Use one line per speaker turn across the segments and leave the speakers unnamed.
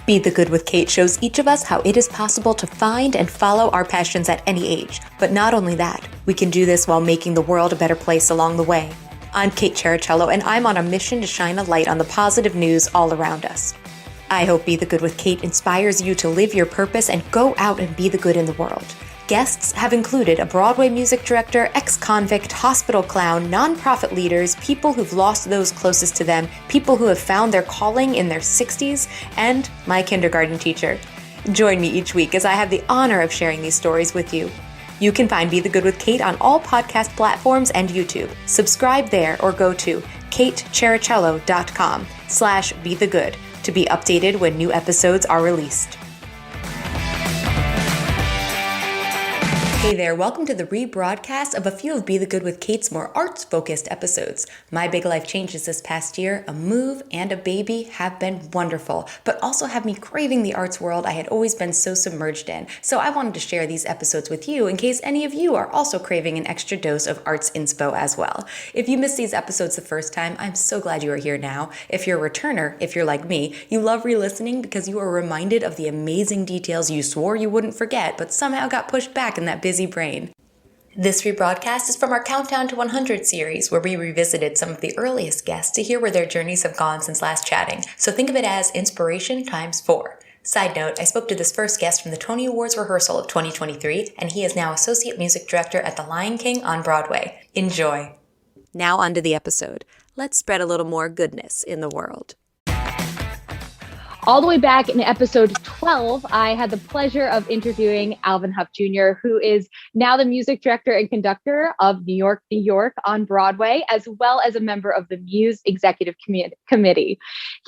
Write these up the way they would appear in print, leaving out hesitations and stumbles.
Be the Good with Kate shows each of us how it is possible to find and follow our passions at any age. But not only that, we can do this while making the world a better place along the way. I'm Kate Chericello, and I'm on a mission to shine a light on the positive news all around us. I hope Be the Good with Kate inspires you to live your purpose and go out and be the good in the world. Guests have included a Broadway music director, ex-convict, hospital clown, nonprofit leaders, people who've lost those closest to them, people who have found their calling in their 60s, and my kindergarten teacher. Join me each week as I have the honor of sharing these stories with you. You can find Be the Good with Kate on all podcast platforms and YouTube. Subscribe there or go to katechericello.com/bethegood to be updated when new episodes are released. Hey there, welcome to the rebroadcast of a few of Be the Good with Kate's more arts-focused episodes. My big life changes this past year, a move and a baby, have been wonderful, but also have me craving the arts world I had always been so submerged in. So I wanted to share these episodes with you in case any of you are also craving an extra dose of arts inspo as well. If you missed these episodes the first time, I'm so glad you are here now. If you're a returner, if you're like me, you love re-listening because you are reminded of the amazing details you swore you wouldn't forget, but somehow got pushed back in that busy brain. This rebroadcast is from our Countdown to 100 series, where we revisited some of the earliest guests to hear where their journeys have gone since last chatting. So think of it as inspiration times 4. Side note, I spoke to this first guest from the Tony Awards rehearsal of 2023, and he is now Associate Music Director at The Lion King on Broadway. Enjoy. Now onto the episode. Let's spread a little more goodness in the world.
All the way back in episode 12, I had the pleasure of interviewing Alvin Hough Jr., who is now the music director and conductor of New York, New York on Broadway, as well as a member of the MUSE Executive Committee.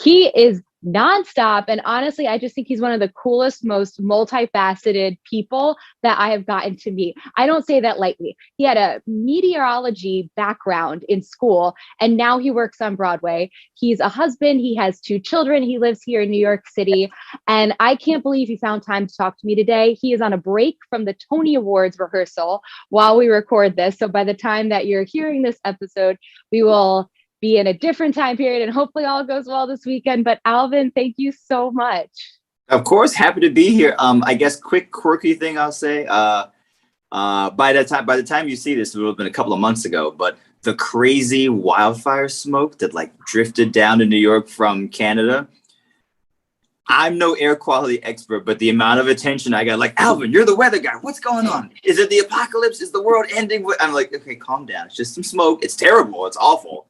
He is nonstop. And honestly, I just think he's one of the coolest, most multifaceted people that I have gotten to meet. I don't say that lightly. He had a meteorology background in school, and now he works on Broadway. He's a husband. He has 2 children. He lives here in New York City. And I can't believe he found time to talk to me today. He is on a break from the Tony Awards rehearsal while we record this. So by the time that you're hearing this episode, we will be in a different time period, and hopefully all goes well this weekend. But Alvin, thank you so much.
Of course, happy to be here. I guess quick quirky thing I'll say. By the time you see this, it will have been a couple of months ago. But the crazy wildfire smoke that drifted down to New York from Canada. I'm no air quality expert, but the amount of attention I got, Alvin, you're the weather guy. What's going on? Is it the apocalypse? Is the world ending? I'm like, okay, calm down. It's just some smoke. It's terrible. It's awful.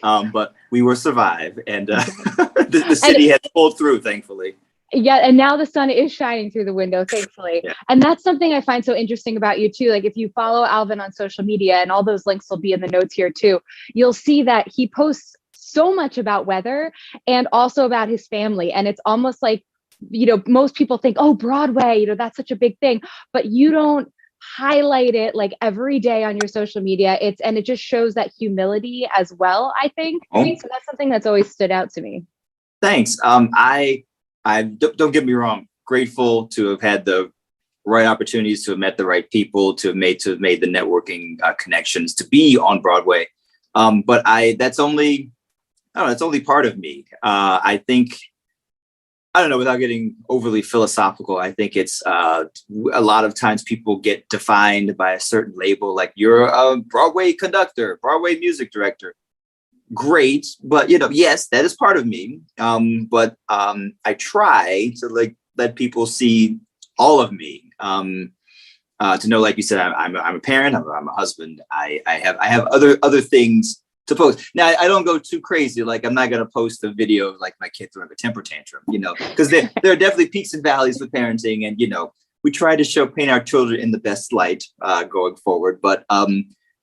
But we will survive, and the city has pulled through, thankfully.
Yeah, and now the sun is shining through the window, thankfully. Yeah. And that's something I find so interesting about you too. If you follow Alvin on social media, and all those links will be in the notes here too, you'll see that he posts so much about weather and also about his family. And it's almost like, most people think, oh, Broadway, that's such a big thing, but you don't highlight it every day on your social media. It just shows that humility as well, I think. So that's something that's always stood out to me.
Thanks. I don't get me wrong, grateful to have had the right opportunities, to have met the right people, to have made the networking connections to be on Broadway. But that's only part of me. I think, I don't know, without getting overly philosophical, I think it's a lot of times people get defined by a certain label, like you're a Broadway conductor, Broadway music director. Great. But, yes, that is part of me. But I try to let people see all of me, to know, like you said, I'm a parent, I'm a husband. I have other things to post. Now, I don't go too crazy. I'm not going to post a video of my kid throwing a temper tantrum, because there are definitely peaks and valleys with parenting. And, we try to paint our children in the best light going forward. But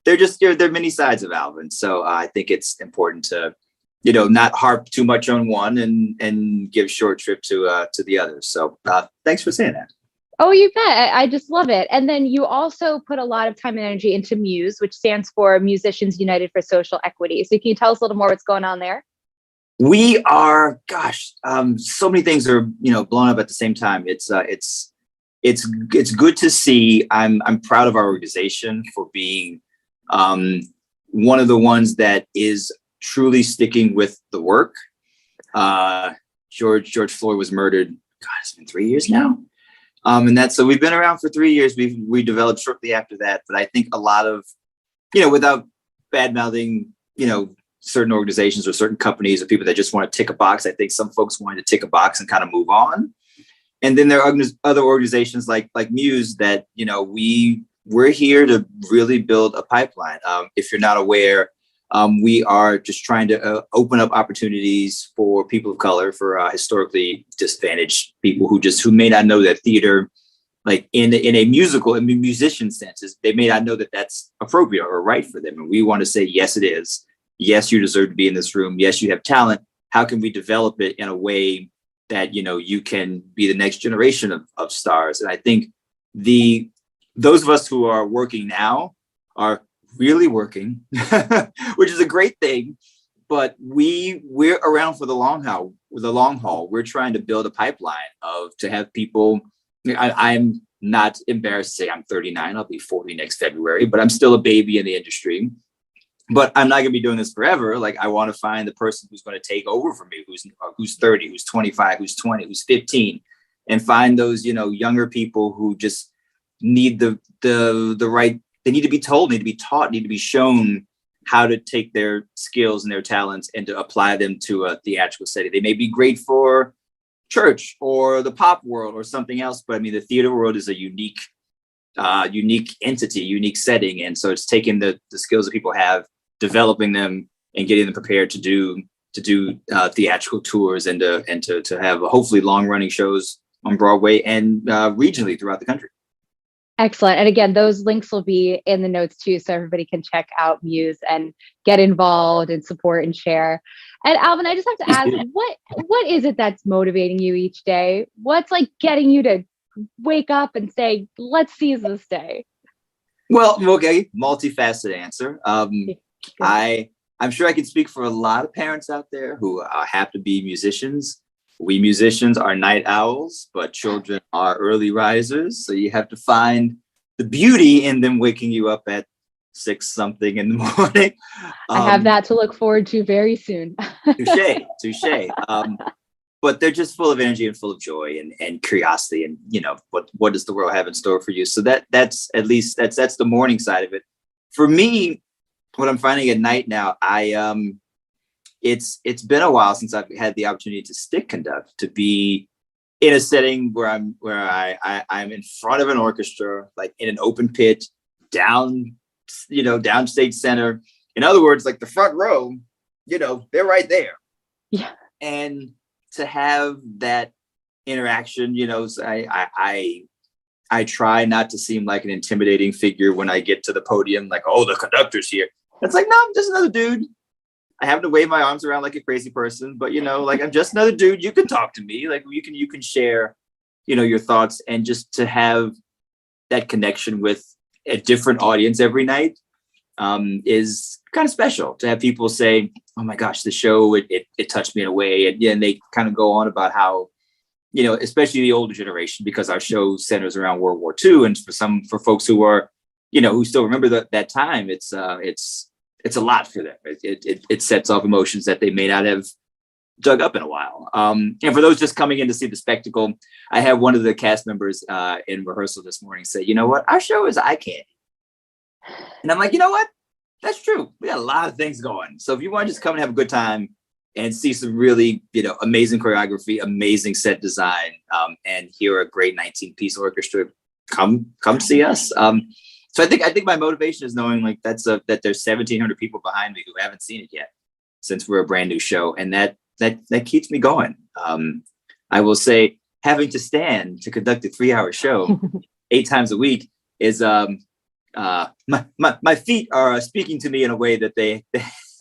there are many sides of Alvin. So I think it's important to, not harp too much on one and give short shrift to the other. So thanks for saying that.
Oh, you bet. I just love it. And then you also put a lot of time and energy into MUSE, which stands for Musicians United for Social Equity. So can you tell us a little more what's going on there?
We are, so many things are, blown up at the same time. It's good to see. I'm proud of our organization for being one of the ones that is truly sticking with the work. George Floyd was murdered God, it's been 3 years now. So we've been around for 3 years. We developed shortly after that. But I think a lot of, without bad mouthing, certain organizations or certain companies or people that just want to tick a box. I think some folks wanted to tick a box and kind of move on. And then there are other organizations like MUSE that, we're here to really build a pipeline. If you're not aware, we are just trying to open up opportunities for people of color, for historically disadvantaged people who may not know that theater, like in a musician sense, they may not know that that's appropriate or right for them. And we want to say, yes, it is. Yes, you deserve to be in this room. Yes, you have talent. How can we develop it in a way that, you can be the next generation of stars? And I think those of us who are working now are really working, which is a great thing. But we're around for the long haul. We're trying to build a pipeline to have people. I'm not embarrassed to say I'm 39. I'll be 40 next February, but I'm still a baby in the industry. But I'm not going to be doing this forever. Like, I want to find the person who's going to take over for me, who's 30, who's 25, who's 20, who's 15, and find those, younger people who just need the right. They need to be told, need to be taught, need to be shown how to take their skills and their talents and to apply them to a theatrical setting. They may be great for church or the pop world or something else, but I mean, the theater world is a unique entity, unique setting, and so it's taking the skills that people have, developing them, and getting them prepared to do theatrical tours and to have hopefully long running shows on Broadway and regionally throughout the country.
Excellent. And again, those links will be in the notes too, so everybody can check out MUSE and get involved and support and share. And Alvin, I just have to ask, what is it that's motivating you each day? What's like getting you to wake up and say, let's seize this day?
Well, okay, multifaceted answer. I'm sure I can speak for a lot of parents out there who have to be musicians. We musicians are night owls, but children are early risers. So you have to find the beauty in them waking you up at 6 something in the morning.
I have that to look forward to very soon.
Touche. But they're just full of energy and full of joy and curiosity. And, what does the world have in store for you? So that's the morning side of it. For me, what I'm finding at night now, it's been a while since I've had the opportunity to stick conduct, to be in a setting where I'm in front of an orchestra, like in an open pit, downstage center. In other words, like the front row, they're right there.
Yeah.
And to have that interaction, I try not to seem like an intimidating figure when I get to the podium, like, oh, the conductor's here. It's like, no, I'm just another dude. I have to wave my arms around like a crazy person, but like, I'm just another dude. You can talk to me, like you can share, your thoughts, and just to have that connection with a different audience every night is kind of special. To have people say, oh my gosh, the show, it touched me in a way. And they kind of go on about how, especially the older generation, because our show centers around World War II. And for folks who are, who still remember that time, it's a lot for them. It sets off emotions that they may not have dug up in a while. And for those just coming in to see the spectacle, I had one of the cast members in rehearsal this morning say, you know what, our show is eye candy. And I'm like, you know what? That's true. We got a lot of things going. So if you want to just come and have a good time and see some really, amazing choreography, amazing set design, and hear a great 19-piece orchestra, come see us. So I think my motivation is knowing like that there's 1,700 people behind me who haven't seen it yet, since we're a brand new show, and that keeps me going. I will say, having to stand to conduct a 3-hour show 8 times a week is my feet are speaking to me in a way that they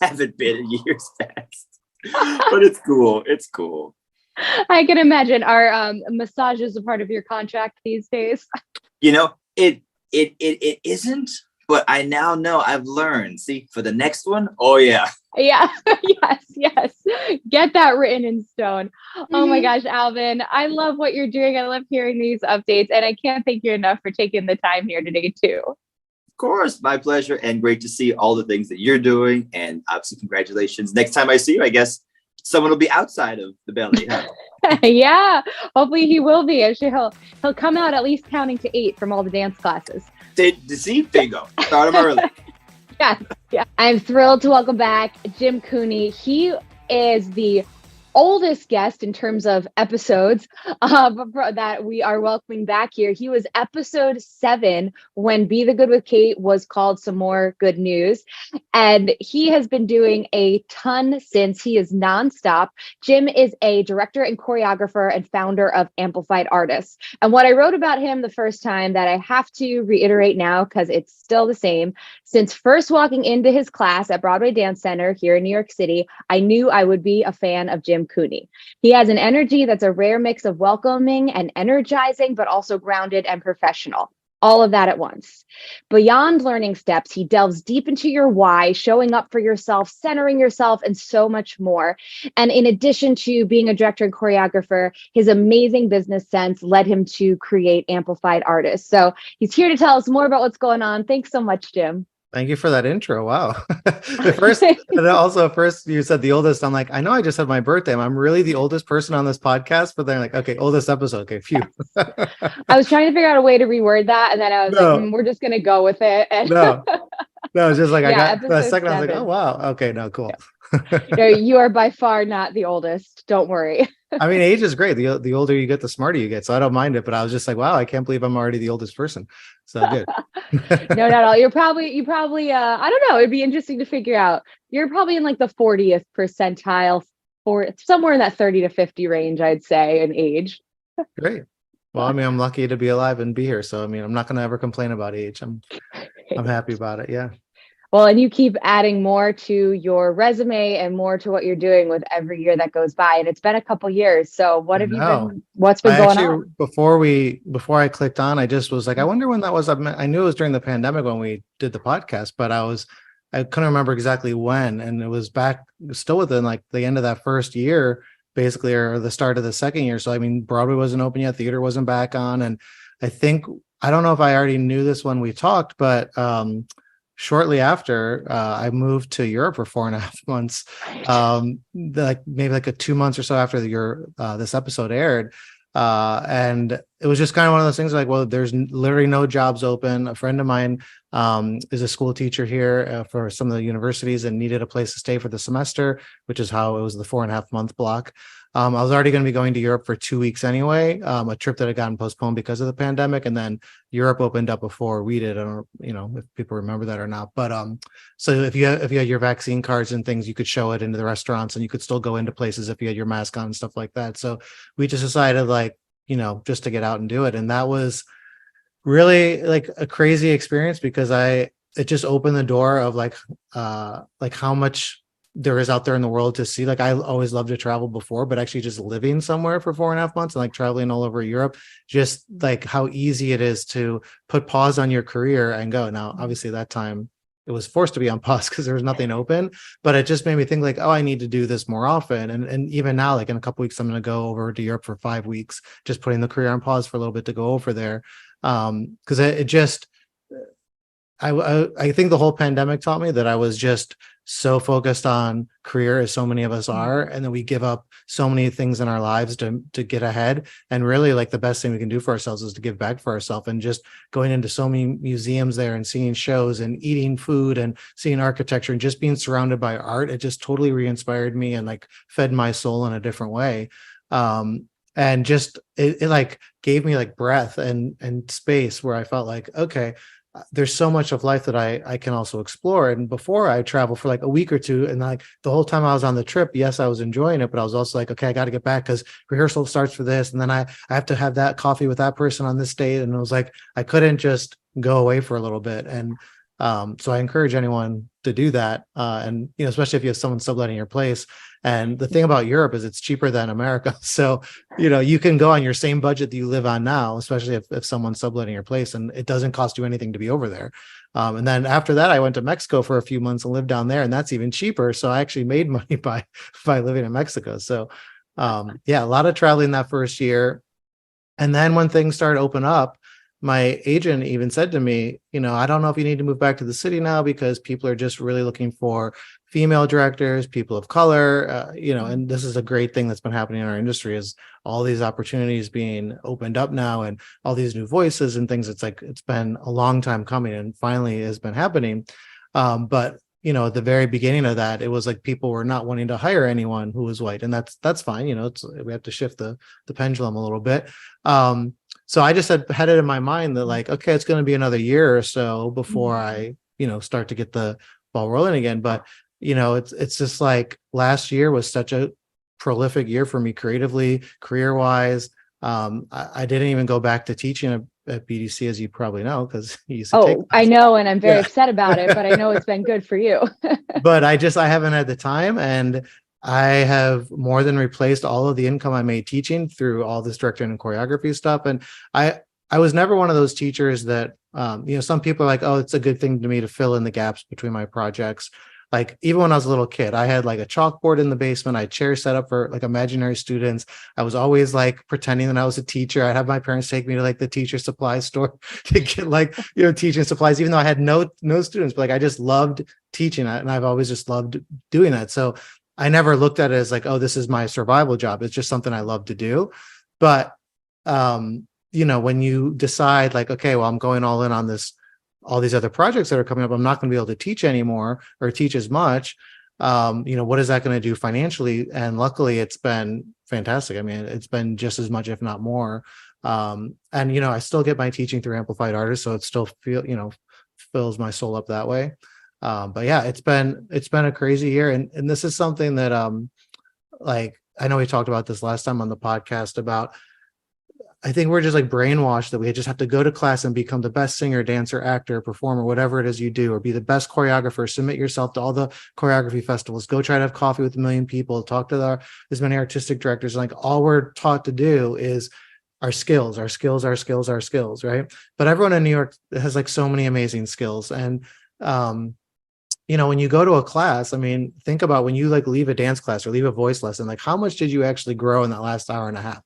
haven't been in years past. But it's cool. It's cool.
I can imagine. Are massages a part of your contract these days?
It isn't, but I now know, I've learned. See, for the next one, oh yeah.
Yeah. yes. Get that written in stone. Oh my gosh, Alvin, I love what you're doing. I love hearing these updates, and I can't thank you enough for taking the time here today too.
Of course, my pleasure, and great to see all the things that you're doing, and obviously congratulations. Next time I see you, I guess someone will be outside of the belly. Huh?
Yeah, hopefully he will be. Actually, he'll come out at least counting to 8 from all the dance classes.
See, bingo. Start him early.
Yes, yeah. I'm thrilled to welcome back Jim Cooney. He is the oldest guest in terms of episodes that we are welcoming back here. He was episode 7 when Be the Good with Kate was called Some More Good News. And he has been doing a ton since. He is nonstop. Jim is a director and choreographer and founder of Amplified Artists. And what I wrote about him the first time that I have to reiterate now, because it's still the same, since first walking into his class at Broadway Dance Center here in New York City, I knew I would be a fan of Jim Cooney. He has an energy that's a rare mix of welcoming and energizing, but also grounded and professional. All of that at once. Beyond learning steps, he delves deep into your why, showing up for yourself, centering yourself, and so much more. And in addition to being a director and choreographer, his amazing business sense led him to create Amplified Artists. So he's here to tell us more about what's going on. Thanks so much, Jim.
Thank you for that intro. Wow. First you said the oldest. I'm like, I know I just had my birthday. I'm really the oldest person on this podcast, but then like, okay, oldest episode. Okay, phew.
I was trying to figure out a way to reword that. And then I was like, we're just going to go with it. And
no, it's just like, I got
episode
a second.
7.
I was like, oh, wow. Okay, no, cool.
No, you are by far not the oldest. Don't worry.
I mean, age is great. The older you get, the smarter you get. So I don't mind it. But I was just like, wow, I can't believe I'm already the oldest person. So good.
No, not at all. You probably, I don't know. It'd be interesting to figure out. You're probably in like the 40th percentile, for somewhere in that 30 to 50 range, I'd say, in age.
Great. Well, I mean, I'm lucky to be alive and be here. So, I mean, I'm not going to ever complain about age. I'm happy about it. Yeah.
Well, and you keep adding more to your resume and more to what you're doing with every year that goes by. And it's been a couple years. So what's been going on?
Before I clicked on, I just was like, I wonder when that was. I knew it was during the pandemic when we did the podcast, but I couldn't remember exactly when. And it was still within like the end of that first year, basically, or the start of the second year. So, I mean, Broadway wasn't open yet. Theater wasn't back on. And I don't know if I already knew this when we talked, but, shortly after, I moved to Europe for 4.5 months, maybe like 2 months or so after this episode aired. And it was just kind of one of those things like, well, there's literally no jobs open. A friend of mine is a school teacher here for some of the universities and needed a place to stay for the semester, which is how it was the 4.5 month block. I was already going to be going to Europe for 2 weeks anyway, a trip that had gotten postponed because of the pandemic. And then Europe opened up before we did. I don't know, if people remember that or not. But so if you had your vaccine cards and things, you could show it into the restaurants and you could still go into places if you had your mask on and stuff like that. So we just decided just to get out and do it. And that was really like a crazy experience because it just opened the door of like how much there is out there in the world to see. Like I always loved to travel before, but actually just living somewhere for 4.5 months and like traveling all over Europe, just like how easy it is to put pause on your career and go. Now, obviously that time it was forced to be on pause because there was nothing open, but it just made me think like, oh, I need to do this more often. And even now, like in a couple of weeks, I'm going to go over to Europe for 5 weeks, just putting the career on pause for a little bit to go over there. Because I think the whole pandemic taught me that I was just so focused on career as so many of us are, and then we give up so many things in our lives to get ahead. And really like the best thing we can do for ourselves is to give back for ourselves, and just going into so many museums there and seeing shows and eating food and seeing architecture and just being surrounded by art. It just totally re-inspired me and like fed my soul in a different way. And just it like gave me like breath and space where I felt like, okay, there's so much of life that I can also explore. And before I travel for like a week or two, and like the whole time I was on the trip, yes, I was enjoying it, but I was also like, okay, I got to get back because rehearsal starts for this. And then I have to have that coffee with that person on this date. And it was like, I couldn't just go away for a little bit. And so I encourage anyone to do that. And, especially if you have someone subletting your place. And the thing about Europe is it's cheaper than America. So, you can go on your same budget that you live on now, especially if someone's subletting your place, and it doesn't cost you anything to be over there. And then after that, I went to Mexico for a few months and lived down there, and that's even cheaper. So I actually made money by living in Mexico. So a lot of traveling that first year. And then when things started to open up, my agent even said to me, I don't know if you need to move back to the city now because people are just really looking for female directors, people of color, and this is a great thing that's been happening in our industry, is all these opportunities being opened up now and all these new voices and things. It's like, it's been a long time coming and finally has been happening. But at the very beginning of that, it was like people were not wanting to hire anyone who was white, and that's fine. We have to shift the pendulum a little bit. So I just had it in my mind that like, okay, it's going to be another year or so before I, start to get the ball rolling again. But it's just like last year was such a prolific year for me creatively, career wise. I didn't even go back to teaching at BDC, as you probably know, because you used to take
I know, and I'm very upset about it, but I know it's been good for you.
But I haven't had the time, and I have more than replaced all of the income I made teaching through all this directing and choreography stuff. And I was never one of those teachers that, some people are like, oh, it's a good thing to me to fill in the gaps between my projects. Like even when I was a little kid, I had like a chalkboard in the basement. I had chairs set up for like imaginary students. I was always like pretending that I was a teacher. I'd have my parents take me to like the teacher supply store to get like, teaching supplies, even though I had no students, but like, I just loved teaching it. And I've always just loved doing that. So I never looked at it as like, oh, this is my survival job. It's just something I love to do. But, when you decide like, okay, well, I'm going all in on this, all these other projects that are coming up, I'm not going to be able to teach anymore or teach as much. What is that going to do financially? And luckily it's been fantastic. I mean, it's been just as much, if not more. And I still get my teaching through Amplified Artists, so it still fills my soul up that way. But yeah, it's been a crazy year. And this is something that, like, I know we talked about this last time on the podcast about, I think we're just like brainwashed that we just have to go to class and become the best singer, dancer, actor, performer, whatever it is you do, or be the best choreographer, submit yourself to all the choreography festivals, go try to have coffee with 1 million people, talk to as many artistic directors. Like all we're taught to do is our skills, right? But everyone in New York has like so many amazing skills. And, when you go to a class, I mean, think about when you like leave a dance class or leave a voice lesson, like how much did you actually grow in that last hour and a half?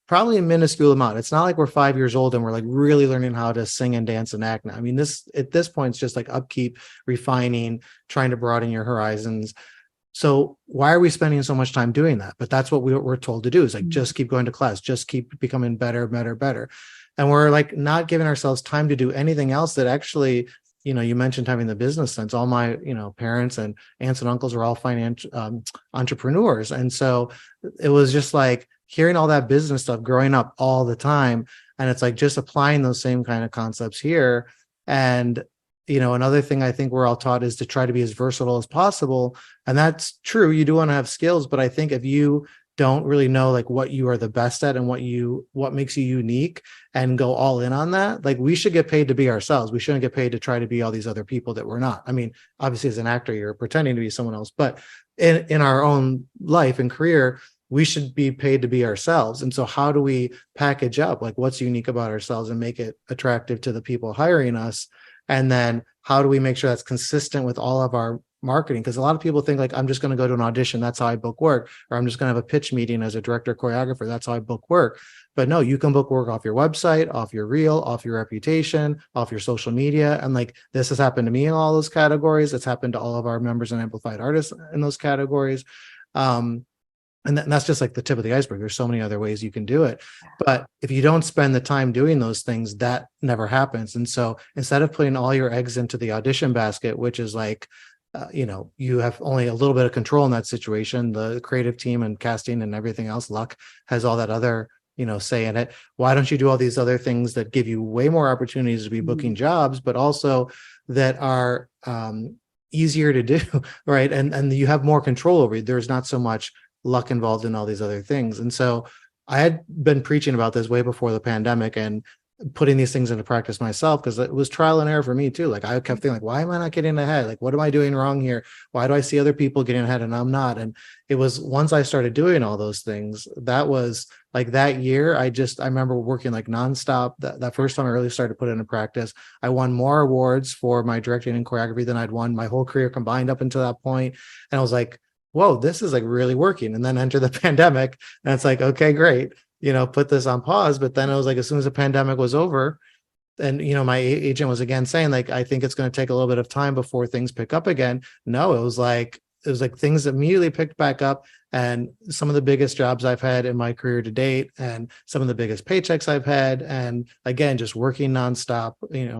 Probably a minuscule amount. It's not like we're 5 years old and we're like really learning how to sing and dance and act now. I mean, at this point, it's just like upkeep, refining, trying to broaden your horizons. So why are we spending so much time doing that? But that's what we're told to do, is like, just keep going to class, just keep becoming better. And we're like not giving ourselves time to do anything else that actually, you mentioned having the business sense. All my, parents and aunts and uncles are all financial entrepreneurs. And so it was just like hearing all that business stuff growing up all the time. And it's like just applying those same kind of concepts here. And, another thing I think we're all taught is to try to be as versatile as possible. And that's true. You do want to have skills, but I think if you don't really know like what you are the best at and what makes you unique and go all in on that, like we should get paid to be ourselves. We shouldn't get paid to try to be all these other people that we're not. I mean, obviously as an actor, you're pretending to be someone else, but in our own life and career, we should be paid to be ourselves. And so how do we package up like what's unique about ourselves and make it attractive to the people hiring us? And then how do we make sure that's consistent with all of our marketing? Because a lot of people think like, I'm just going to go to an audition, that's how I book work, or I'm just going to have a pitch meeting as a director choreographer, that's how I book work. But no, you can book work off your website, off your reel, off your reputation, off your social media. And like this has happened to me in all those categories. It's happened to all of our members and Amplified Artists in those categories. And that's just like the tip of the iceberg. There's so many other ways you can do it. But if you don't spend the time doing those things, that never happens. And so instead of putting all your eggs into the audition basket, which is like, you have only a little bit of control in that situation, the creative team and casting and everything else, luck has all that other, say in it. Why don't you do all these other things that give you way more opportunities to be booking jobs, but also that are easier to do, right? And you have more control over it. There's not so much luck involved in all these other things. And so I had been preaching about this way before the pandemic and putting these things into practice myself, because it was trial and error for me too. Like I kept thinking like, why am I not getting ahead? Like, what am I doing wrong here? Why do I see other people getting ahead and I'm not? And it was once I started doing all those things, that was like that year. I remember working like nonstop. That first time I really started to put it into practice, I won more awards for my directing and choreography than I'd won my whole career combined up until that point. And I was like, whoa, this is like really working. And then enter the pandemic and it's like, okay, great. Put this on pause. But then it was like, as soon as the pandemic was over and, my agent was again saying like, I think it's going to take a little bit of time before things pick up again. No, it was like, it was like things immediately picked back up, and some of the biggest jobs I've had in my career to date, and some of the biggest paychecks I've had. And again, just working nonstop,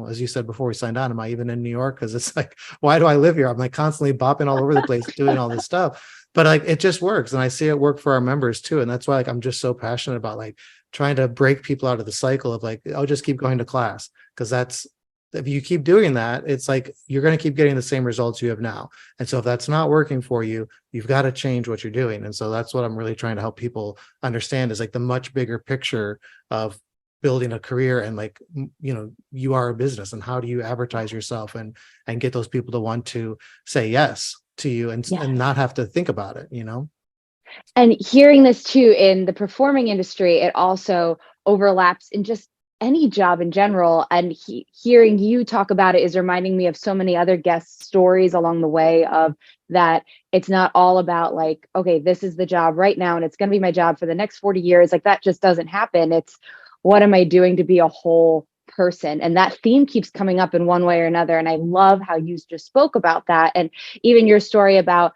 as you said before we signed on, am I even in New York? Because it's like, why do I live here? I'm like constantly bopping all over the place doing all this stuff, but like it just works. And I see it work for our members too. And that's why like I'm just so passionate about like trying to break people out of the cycle of like, I'll just keep going to class. Because that's, if you keep doing that, it's like you're going to keep getting the same results you have now. And so if that's not working for you, you've got to change what you're doing. And so that's what I'm really trying to help people understand, is like the much bigger picture of building a career, and like, you are a business, and how do you advertise yourself and get those people to want to say yes to you and not have to think about it,
And hearing this too in the performing industry, it also overlaps in just any job in general. And hearing you talk about it is reminding me of so many other guest stories along the way, of that it's not all about like, okay, this is the job right now and it's going to be my job for the next 40 years. Like that just doesn't happen. It's, what am I doing to be a whole person? And that theme keeps coming up in one way or another. And I love how you just spoke about that. And even your story about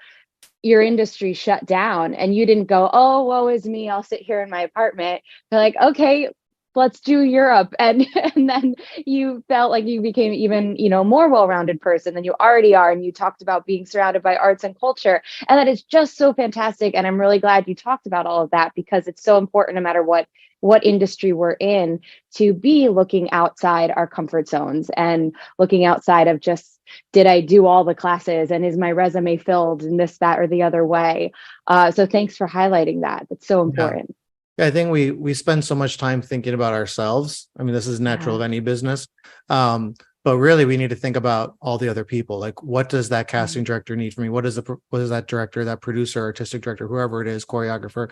your industry shut down and you didn't go, oh, woe is me, I'll sit here in my apartment. They're like, okay, let's do Europe. And then you felt like you became even, more well-rounded person than you already are. And you talked about being surrounded by arts and culture. And that is just so fantastic. And I'm really glad you talked about all of that, because it's so important no matter what industry we're in, to be looking outside our comfort zones and looking outside of just, did I do all the classes and is my resume filled in this, that, or the other way? So thanks for highlighting that. That's so important.
Yeah, I think we spend so much time thinking about ourselves. I mean, this is natural of any business. But really we need to think about all the other people. Like, what does that casting director need from me? What is that director, that producer, artistic director, whoever it is, choreographer?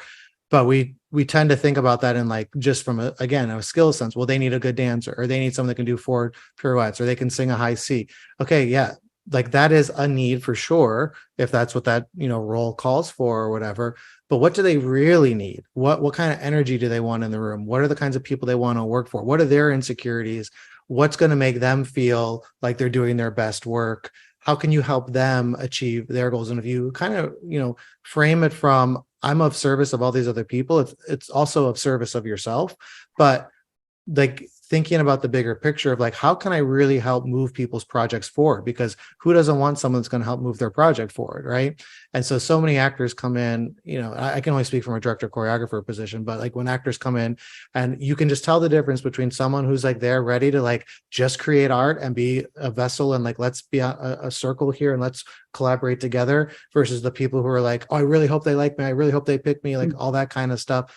But we tend to think about that in like, just from a skill sense. Well, they need a good dancer, or they need someone that can do 4 pirouettes, or they can sing a high C. Okay. Yeah. Like that is a need for sure, if that's what that, role calls for or whatever. But what do they really need? What kind of energy do they want in the room? What are the kinds of people they want to work for? What are their insecurities? What's going to make them feel like they're doing their best work? How can you help them achieve their goals? And if you kind of, frame it from, I'm of service of all these other people, it's also of service of yourself. But like thinking about the bigger picture of like, how can I really help move people's projects forward? Because who doesn't want someone that's going to help move their project forward, right? And so many actors come in, I can only speak from a director choreographer position, but like when actors come in, and you can just tell the difference between someone who's like, they're ready to like just create art and be a vessel and like, let's be a circle here and let's collaborate together, versus the people who are like, oh, I really hope they like me, I really hope they pick me, like all that kind of stuff.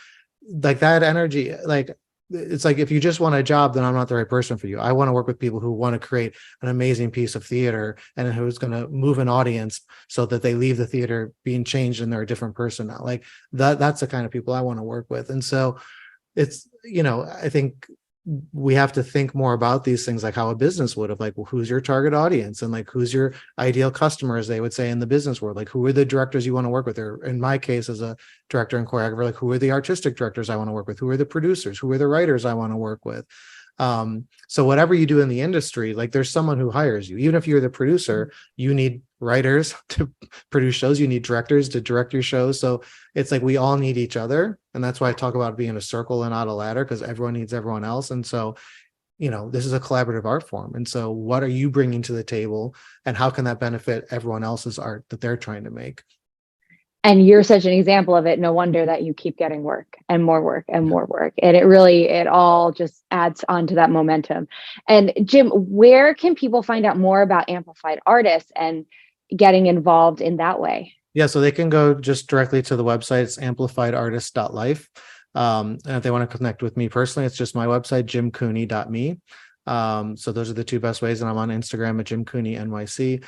Like that energy, like, it's like, if you just want a job, then I'm not the right person for you. I want to work with people who want to create an amazing piece of theater and who's going to move an audience so that they leave the theater being changed and they're a different person now. Like that's the kind of people I want to work with. And so it's, I think we have to think more about these things, like how a business would, of like, well, who's your target audience, and like, who's your ideal customer, as they would say in the business world. Like, who are the directors you want to work with? Or in my case, as a director and choreographer, like, who are the artistic directors I want to work with? Who are the producers? Who are the writers I want to work with? So whatever you do in the industry, like there's someone who hires you. Even if you're the producer, you need writers to produce shows, you need directors to direct your shows. So it's like, we all need each other. And that's why I talk about being a circle and not a ladder, because everyone needs everyone else. And so, this is a collaborative art form. And so what are you bringing to the table, and how can that benefit everyone else's art that they're trying to make?
And you're such an example of it. No wonder that you keep getting work and more work and more work. And it all just adds on to that momentum. And Jim, where can people find out more about Amplified Artists and getting involved in that way?
Yeah, so they can go just directly to the website. It's amplifiedartist.life. And if they want to connect with me personally, it's just my website, jimcooney.me. So those are the two best ways. And I'm on Instagram at jimcooneynyc.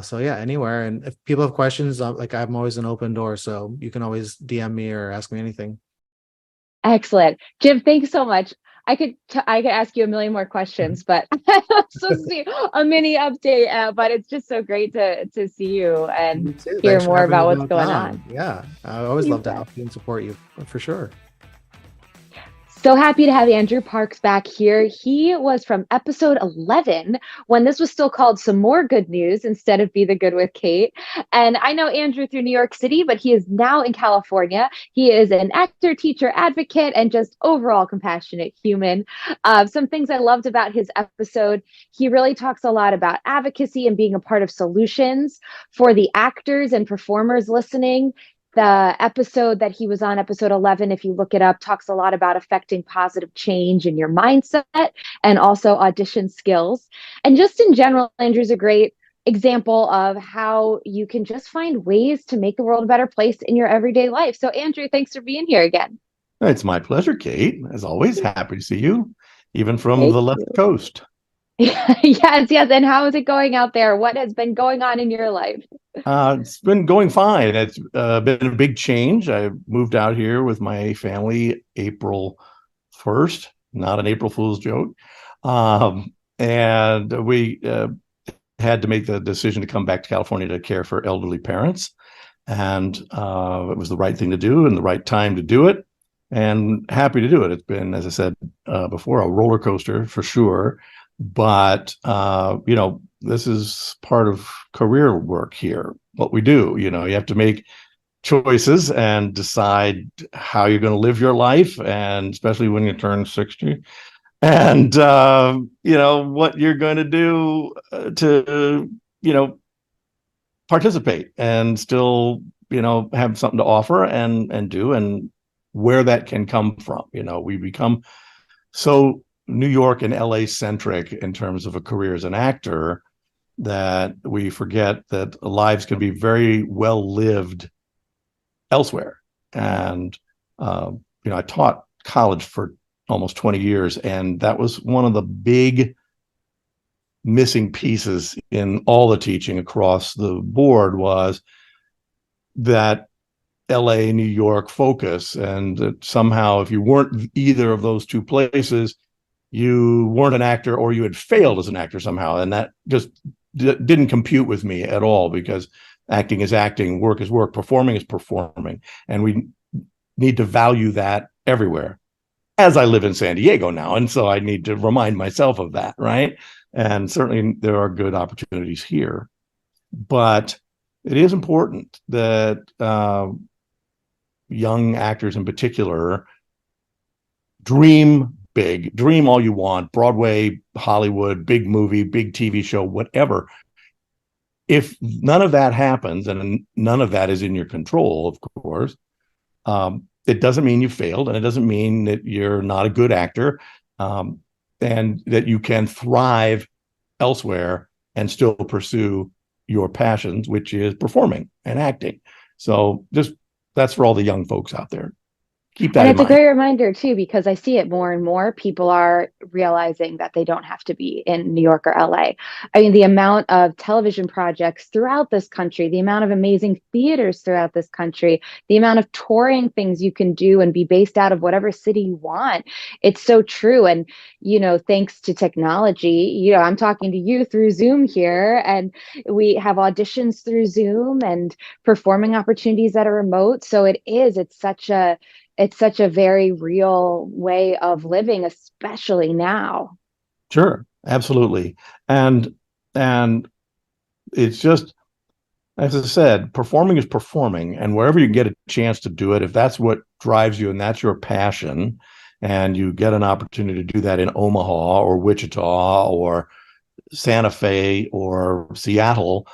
So yeah, anywhere. And if people have questions, like I'm always an open door, so you can always DM me or ask me anything.
Excellent. Jim, thanks so much. I could ask you a million more questions, but so see a mini update. But it's just so great to see you and hear more about what's going on.
Yeah, I always love to help you and support you for sure.
So happy to have Andrew Parks back here. He was from episode 11 when this was still called Some More Good News instead of Be the Good with Kate. And I know Andrew through New York City, but he is now in California. He is an actor, teacher, advocate, and just overall compassionate human. Some things I loved about his episode, he really talks a lot about advocacy and being a part of solutions for the actors and performers listening. The episode that he was on, episode 11, if you look it up, talks a lot about affecting positive change in your mindset and also audition skills. And just in general, Andrew's a great example of how you can just find ways to make the world a better place in your everyday life. So, Andrew, thanks for being here again.
It's my pleasure, Kate. As always, happy to see you, even from
Thank
the left
you.
coast.
Yes. And how is it going out there? What has been going on in your life?
It's been going fine. It's been a big change. I moved out here with my family April 1st, not an April Fool's joke. And we had to make the decision to come back to California to care for elderly parents. And it was the right thing to do and the right time to do it. And happy to do it. It's been, as I said before, a roller coaster for sure. But, this is part of career work here, what we do. You have to make choices and decide how you're going to live your life, and especially when you turn 60, and, what you're going to do to, participate and still, have something to offer and do, and where that can come from. We become so New York and LA centric in terms of a career as an actor that we forget that lives can be very well lived elsewhere. And, I taught college for almost 20 years, and that was one of the big missing pieces in all the teaching across the board, was that LA, New York focus. And that somehow if you weren't either of those two places, you weren't an actor, or you had failed as an actor somehow. And that just didn't compute with me at all, because acting is acting, work is work, performing is performing. And we need to value that everywhere. As I live in San Diego now, and so I need to remind myself of that, right? And certainly there are good opportunities here. But it is important that young actors in particular dream big, dream all you want, Broadway, Hollywood, big movie, big TV show, whatever. If none of that happens, and none of that is in your control, of course, it doesn't mean you failed, and it doesn't mean that you're not a good actor, and that you can thrive elsewhere and still pursue your passions, which is performing and acting. So just that's for all the young folks out there. Keep that in mind.
And it's a great reminder too, because I see it more and more. People are realizing that they don't have to be in New York or LA. I mean, the amount of television projects throughout this country, the amount of amazing theaters throughout this country, the amount of touring things you can do and be based out of whatever city you want. It's so true. And, thanks to technology, I'm talking to you through Zoom here, and we have auditions through Zoom and performing opportunities that are remote. So it's such a very real way of living, especially now.
Sure, absolutely. And it's just, as I said, performing is performing, and wherever you get a chance to do it, if that's what drives you and that's your passion, and you get an opportunity to do that in Omaha or Wichita or Santa Fe or Seattle,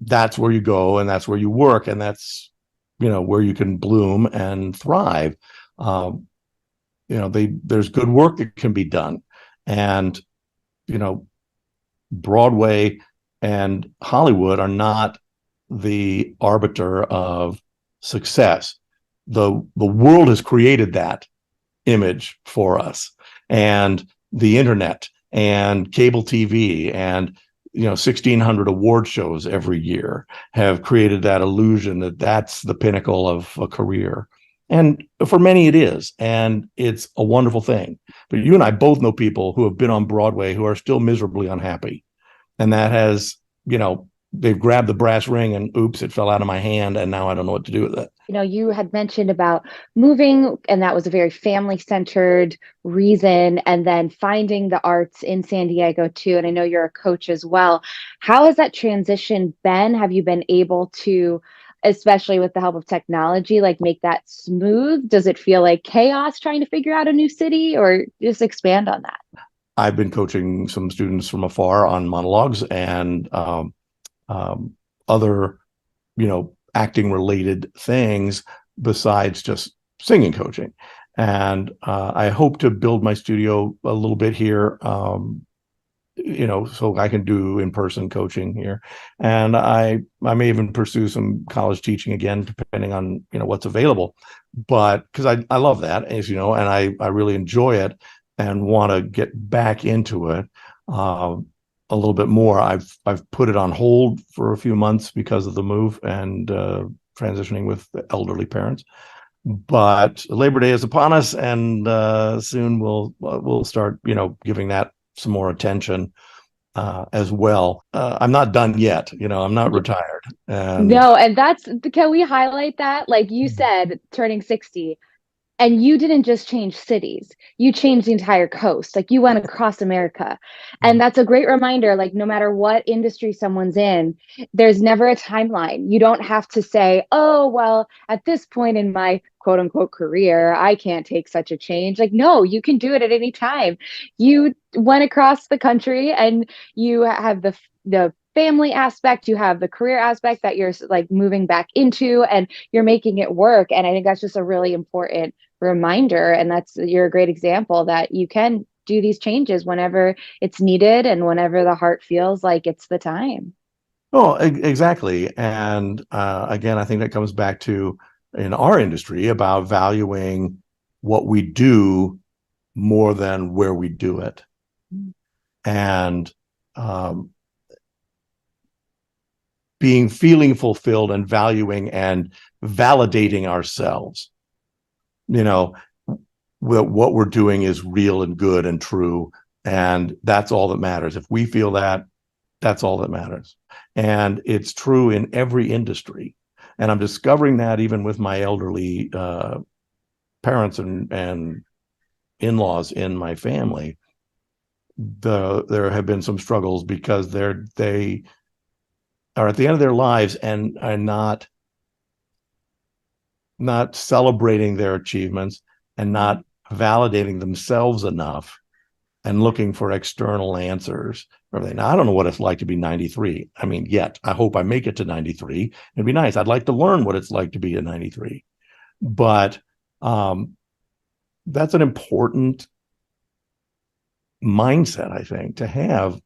that's where you go and that's where you work, and that's where you can bloom and thrive. There's good work that can be done. And, Broadway and Hollywood are not the arbiter of success. The world has created that image for us, and the internet and cable TV and 1,600 award shows every year have created that illusion that that's the pinnacle of a career. And for many it is, and it's a wonderful thing. But you and I both know people who have been on Broadway who are still miserably unhappy. And that has, they've grabbed the brass ring and oops, it fell out of my hand, and now I don't know what to do with it.
You had mentioned about moving, and that was a very family-centered reason, and then finding the arts in San Diego too. And I know you're a coach as well. How has that transition been? Have you been able to, especially with the help of technology, like make that smooth? Does it feel like chaos trying to figure out a new city, or just expand on that?
I've been coaching some students from afar on monologues and other, acting related things besides just singing coaching. And I hope to build my studio a little bit here, so I can do in-person coaching here. And I may even pursue some college teaching again, depending on, what's available. But because I love that, as you know, and I really enjoy it and want to get back into it a little bit more. I've put it on hold for a few months because of the move and transitioning with the elderly parents. But Labor Day is upon us, and soon we'll start, giving that some more attention as well. I'm not done yet. I'm not retired.
No, and can we highlight that? Like you said, turning 60. And you didn't just change cities, you changed the entire coast. Like you went across America. And that's a great reminder, like no matter what industry someone's in, there's never a timeline. You don't have to say, oh, well, at this point in my quote unquote career, I can't take such a change. Like, no, you can do it at any time. You went across the country and you have the family aspect, you have the career aspect that you're like moving back into, and you're making it work. And I think that's just a really important reminder. And you're a great example that you can do these changes whenever it's needed and whenever the heart feels like it's the time.
Oh, exactly. And again, I think that comes back to, in our industry, about valuing what we do more than where we do it. And feeling fulfilled and valuing and validating ourselves. What we're doing is real and good and true, and that's all that matters. If we feel that, that's all that matters. And it's true in every industry. And I'm discovering that even with my elderly parents and in-laws in my family. There have been some struggles because they are at the end of their lives and are not celebrating their achievements and not validating themselves enough and looking for external answers. Now, I don't know what it's like to be 93. I mean, yet I hope I make it to 93. It'd be nice. I'd like to learn what it's like to be a 93. But that's an important mindset, I think, to have.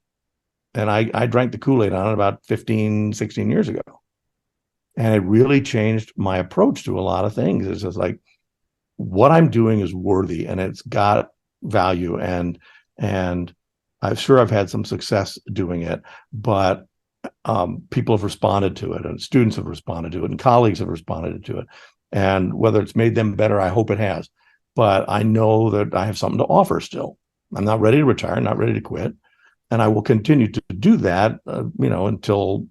And I drank the Kool-Aid on it about 15, 16 years ago. And it really changed my approach to a lot of things. It's just like, what I'm doing is worthy and it's got value. And I'm sure I've had some success doing it, but people have responded to it, and students have responded to it, and colleagues have responded to it. And whether it's made them better, I hope it has. But I know that I have something to offer still. I'm not ready to retire, not ready to quit. And I will continue to do that, until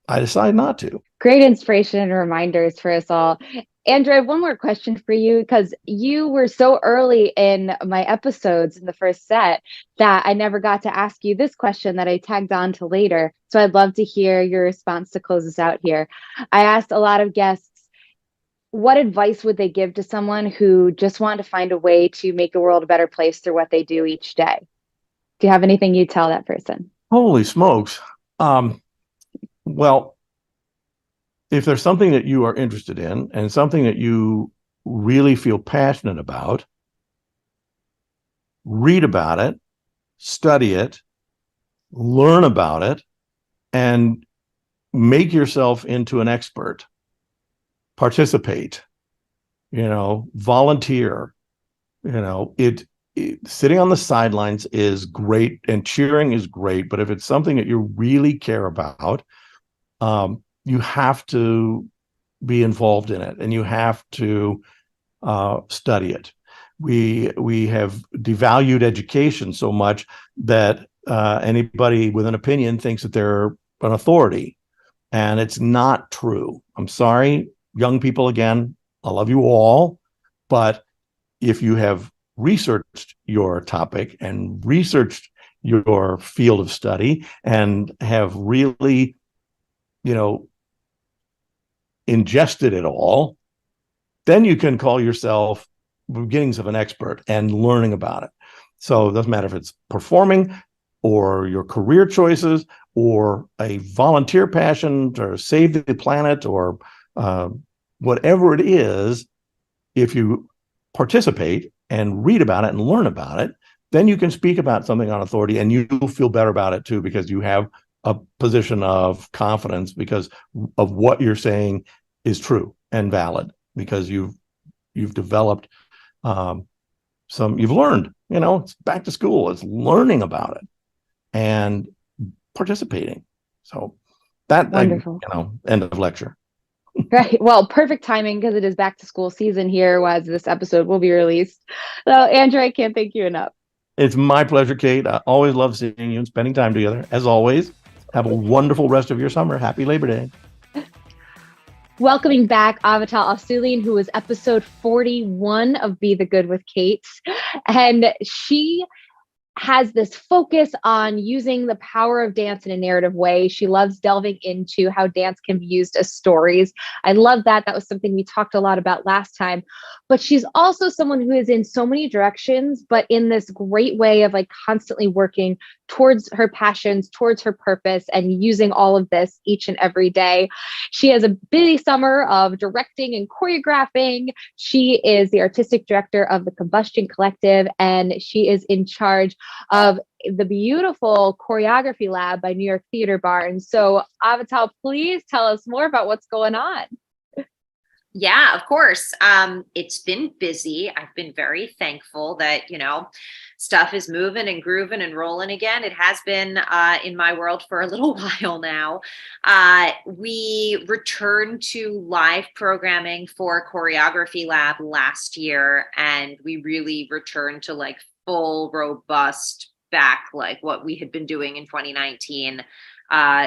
I decide not to.
Great inspiration and reminders for us all. Andrew, I have one more question for you, because you were so early in my episodes in the first set that I never got to ask you this question that I tagged on to later. So I'd love to hear your response to close us out here. I asked a lot of guests, what advice would they give to someone who just wanted to find a way to make the world a better place through what they do each day? Do you have anything you'd tell that person?
Holy smokes. Well, if there's something that you are interested in and something that you really feel passionate about, read about it, study it, learn about it, and make yourself into an expert. Participate, volunteer. Sitting on the sidelines is great and cheering is great, but if it's something that you really care about, you have to be involved in it and you have to study it. We have devalued education so much that anybody with an opinion thinks that they're an authority. And it's not true. I'm sorry, young people, again, I love you all. But if you have researched your topic and researched your field of study and have really, ingested it all, then you can call yourself beginnings of an expert and learning about it. So it doesn't matter if it's performing or your career choices or a volunteer passion or save the planet or whatever it is. If you participate and read about it and learn about it, then you can speak about something on authority, and you'll feel better about it too, because you have a position of confidence because of what you're saying is true and valid, because you've developed you've learned, it's back to school, it's learning about it and participating. So that,
Wonderful.
End of lecture.
Right. Well, perfect timing because it is back to school season here as this episode will be released. So, Andrew, I can't thank you enough.
It's my pleasure, Kate. I always love seeing you and spending time together. As always, have a wonderful rest of your summer. Happy Labor Day.
Welcoming back Avital Afsulian, who was episode 41 of Be the Good with Kate. And she has this focus on using the power of dance in a narrative way. She loves delving into how dance can be used as stories. I love that. That was something we talked a lot about last time. But she's also someone who is in so many directions, but in this great way of constantly working towards her passions, towards her purpose, and using all of this each and every day. She has a busy summer of directing and choreographing. She is the artistic director of the Combustion Collective, and she is in charge of the beautiful choreography lab by New York Theater Barn. So Avital, please tell us more about what's going on.
Yeah, of course. It's been busy. I've been very thankful that, stuff is moving and grooving and rolling again. It has been in my world for a little while now. We returned to live programming for Choreography Lab last year, and we really returned to full, robust back, what we had been doing in 2019.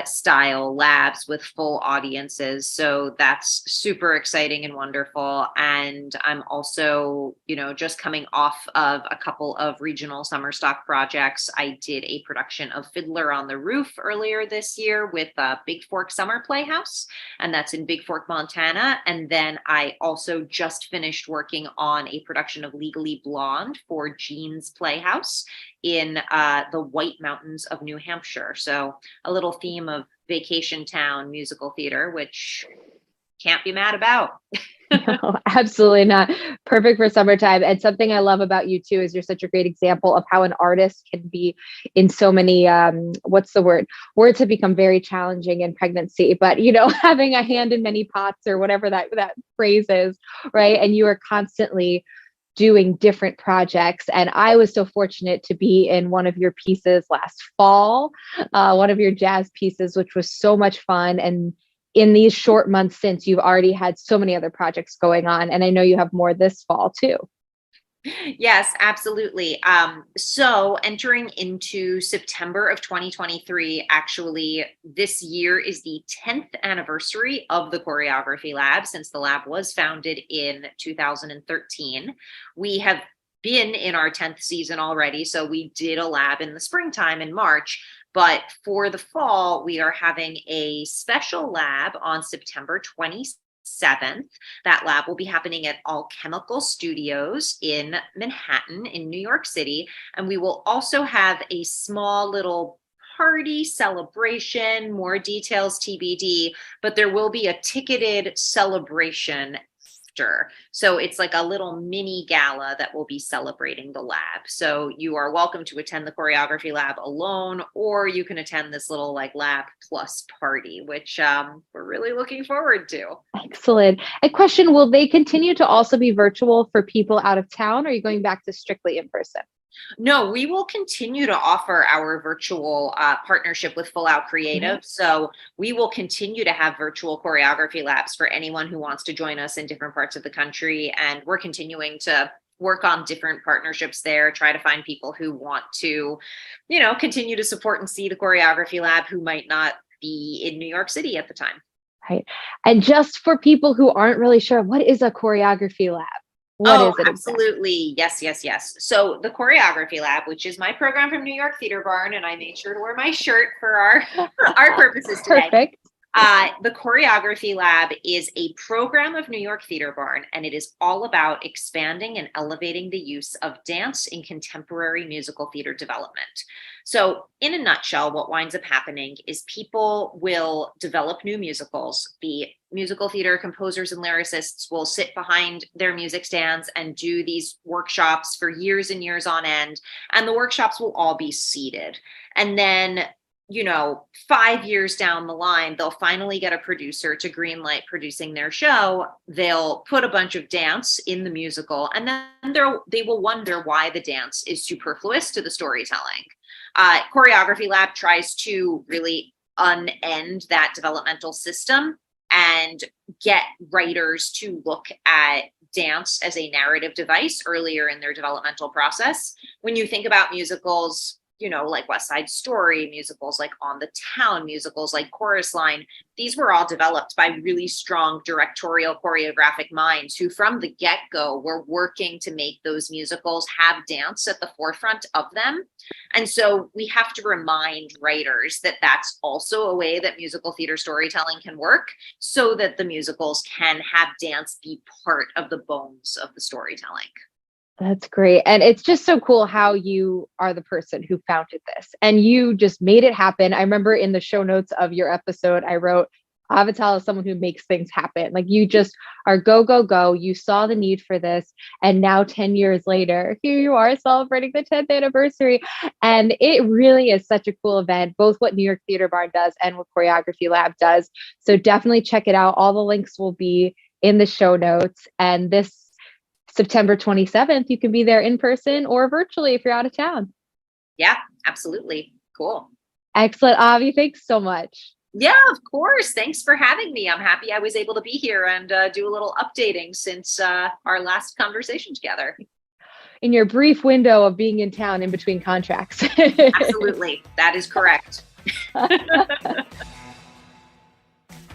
Style labs with full audiences. So that's super exciting and wonderful. And I'm also, just coming off of a couple of regional summer stock projects. I did a production of Fiddler on the Roof earlier this year with Big Fork Summer Playhouse, and that's in Big Fork, Montana. And then I also just finished working on a production of Legally Blonde for Jean's Playhouse in the White Mountains of New Hampshire. So a little theme of vacation town musical theater, which can't be mad about.
No, absolutely not. Perfect for summertime. And something I love about you too is you're such a great example of how an artist can be in so many, what's the word? Words have become very challenging in pregnancy, but having a hand in many pots or whatever that phrase is, right? And you are constantly doing different projects. And I was so fortunate to be in one of your pieces last fall, one of your jazz pieces, which was so much fun. And in these short months since, you've already had so many other projects going on. And I know you have more this fall too.
Yes, absolutely. So entering into September of 2023, actually, this year is the 10th anniversary of the Choreography Lab, since the lab was founded in 2013. We have been in our 10th season already. So we did a lab in the springtime in March. But for the fall, we are having a special lab on September 27th. That lab will be happening at Alchemical Studios in Manhattan in New York City. And we will also have a small little party celebration, more details TBD, but there will be a ticketed celebration after. So it's like a little mini gala that will be celebrating the lab. So you are welcome to attend the Choreography Lab alone, or you can attend this little lab plus party, which we're really looking forward to.
Excellent. A question, will they continue to also be virtual for people out of town, or are you going back to strictly in person?
No, we will continue to offer our virtual partnership with Full Out Creative. Mm-hmm. So we will continue to have virtual choreography labs for anyone who wants to join us in different parts of the country. And we're continuing to work on different partnerships there, try to find people who want to, continue to support and see the Choreography Lab, who might not be in New York City at the time.
Right. And just for people who aren't really sure, what is a choreography lab? What is it?
Absolutely. Exactly? Yes. So the choreography lab, which is my program from New York Theater Barn, and I made sure to wear my shirt for our purposes today.
Perfect.
The choreography lab is a program of New York Theater Barn, and it is all about expanding and elevating the use of dance in contemporary musical theater development. So in a nutshell, what winds up happening is people will develop new musicals. The musical theater composers and lyricists will sit behind their music stands and do these workshops for years and years on end. And the workshops will all be seated. And then 5 years down the line, they'll finally get a producer to greenlight producing their show. They'll put a bunch of dance in the musical, and then they will wonder why the dance is superfluous to the storytelling. Choreography Lab tries to really unend that developmental system and get writers to look at dance as a narrative device earlier in their developmental process. When you think about musicals, like West Side Story, musicals like On the Town, musicals like Chorus Line, these were all developed by really strong directorial choreographic minds who from the get-go were working to make those musicals have dance at the forefront of them. And so we have to remind writers that that's also a way that musical theater storytelling can work, so that the musicals can have dance be part of the bones of the storytelling.
That's great. And it's just so cool how you are the person who founded this and you just made it happen. I remember in the show notes of your episode, I wrote, Avital is someone who makes things happen. Like you just are go, go, go. You saw the need for this. And now 10 years later, here you are celebrating the 10th anniversary. And it really is such a cool event, both what New York Theater Barn does and what Choreography Lab does. So definitely check it out. All the links will be in the show notes. And this September 27th, you can be there in person or virtually if you're out of town.
Yeah, absolutely. Cool.
Excellent. Avi, thanks so much.
Yeah, of course. Thanks for having me. I'm happy I was able to be here and do a little updating since our last conversation together.
In your brief window of being in town in between contracts.
Absolutely. That is correct.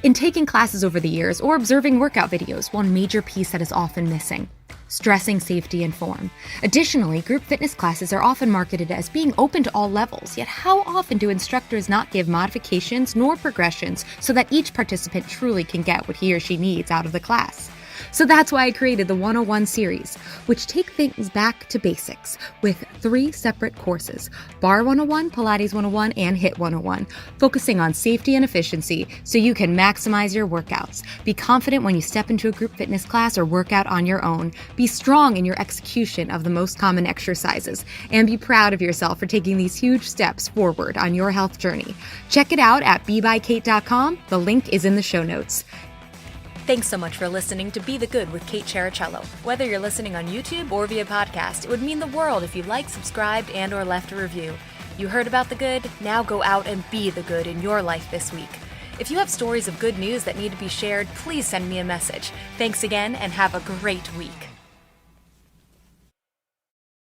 In taking classes over the years or observing workout videos, one major piece that is often missing: stressing safety and form. Additionally, group fitness classes are often marketed as being open to all levels, yet how often do instructors not give modifications nor progressions so that each participant truly can get what he or she needs out of the class? So that's why I created the 101 series, which take things back to basics with 3 separate courses: Bar 101, Pilates 101, and HIIT 101, focusing on safety and efficiency so you can maximize your workouts. Be confident when you step into a group fitness class or workout on your own. Be strong in your execution of the most common exercises, and be proud of yourself for taking these huge steps forward on your health journey. Check it out at bebykate.com. The link is in the show notes. Thanks so much for listening to Be the Good with Kate Chericello. Whether you're listening on YouTube or via podcast, it would mean the world if you liked, subscribed, and or left a review. You heard about the good? Now go out and be the good in your life this week. If you have stories of good news that need to be shared, please send me a message. Thanks again and have a great week.